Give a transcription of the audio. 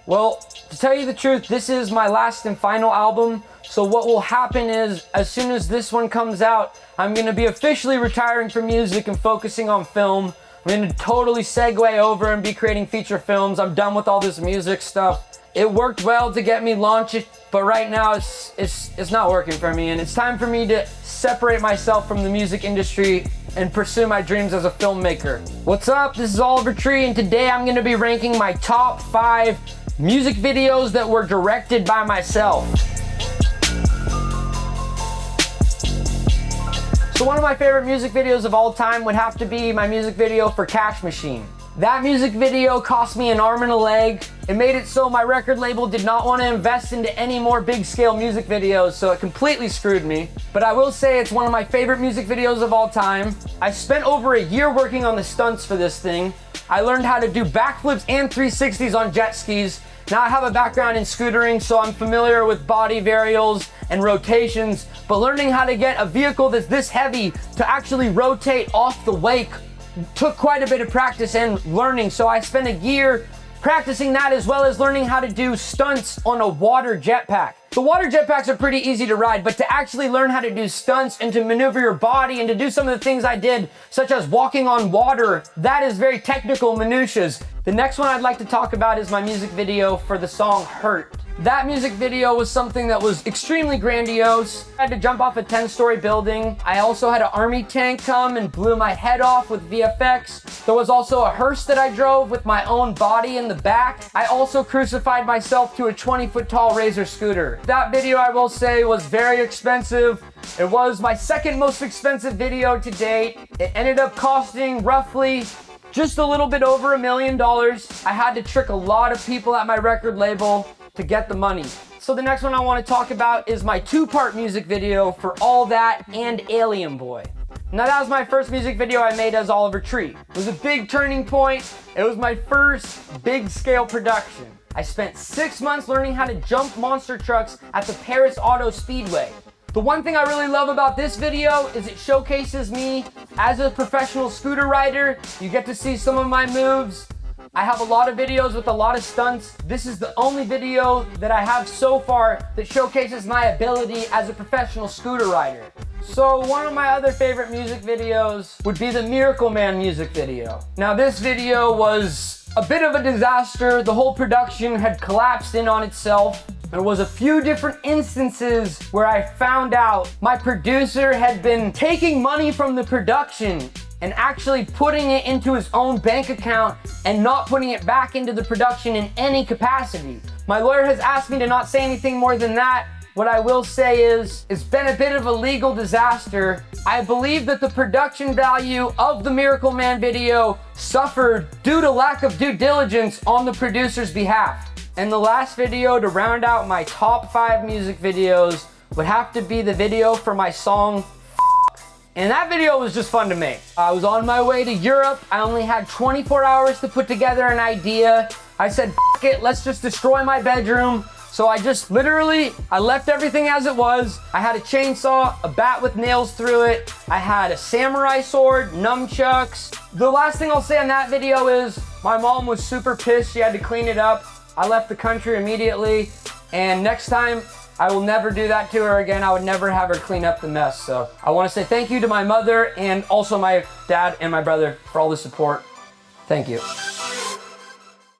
Well, to tell you the truth, this is my last and final album. So what will happen is, as soon as this one comes out, I'm gonna be officially retiring from music and focusing on film. I'm gonna totally segue over and be creating feature films. I'm done with all this music stuff. It worked well to get me launched, but right now it's not working for me, and it's time for me to separate myself from the music industry and pursue my dreams as a filmmaker. What's up? This is Oliver Tree, and today I'm gonna be ranking my top 5 music videos that were directed by myself. So one of my favorite music videos of all time would have to be my music video for Cash Machine. That music video cost me an arm and a leg. It made it so my record label did not want to invest into any more big scale music videos, so it completely screwed me. But I will say it's one of my favorite music videos of all time. I spent over a year working on the stunts for this thing. I learned how to do backflips and 360s on jet skis. Now I have a background in scootering, so I'm familiar with body varials and rotations, but learning how to get a vehicle that's this heavy to actually rotate off the wake took quite a bit of practice and learning. So I spent a year practicing that, as well as learning how to do stunts on a water jetpack. The water jetpacks are pretty easy to ride, but to actually learn how to do stunts and to maneuver your body and to do some of the things I did, such as walking on water, that is very technical minutiae. The next one I'd like to talk about is my music video for the song Hurt. That music video was something that was extremely grandiose. I had to jump off a 10-story building. I also had an army tank come and blew my head off with VFX. There was also a hearse that I drove with my own body in the back. I also crucified myself to a 20-foot tall Razor scooter. That video, I will say, was very expensive. It was my second most expensive video to date. It ended up costing roughly just a little bit over $1 million. I had to trick a lot of people at my record label to get the money. So the next one I want to talk about is my 2-part music video for All That and Alien Boy. Now that was my first music video I made as Oliver Tree. It was a big turning point. It was my first big scale production. I spent 6 months learning how to jump monster trucks at the Paris Auto Speedway. The one thing I really love about this video is it showcases me as a professional scooter rider. You get to see some of my moves. I have a lot of videos with a lot of stunts. This is the only video that I have so far that showcases my ability as a professional scooter rider. So one of my other favorite music videos would be the Miracle Man music video. Now this video was a bit of a disaster. The whole production had collapsed in on itself. There was a few different instances where I found out my producer had been taking money from the production and actually putting it into his own bank account and not putting it back into the production in any capacity. My lawyer has asked me to not say anything more than that. What I will say is, it's been a bit of a legal disaster. I believe that the production value of the Miracle Man video suffered due to lack of due diligence on the producer's behalf. And the last video to round out my top 5 music videos would have to be the video for my song And that video was just fun to make. I was on my way to Europe. I only had 24 hours to put together an idea. I said, F it, let's just destroy my bedroom. So I just I left everything as it was. I had a chainsaw, a bat with nails through it. I had a samurai sword, nunchucks. The last thing I'll say on that video is my mom was super pissed. She had to clean it up. I left the country immediately. And next time, I will never do that to her again. I would never have her clean up the mess. So I want to say thank you to my mother and also my dad and my brother for all the support. Thank you.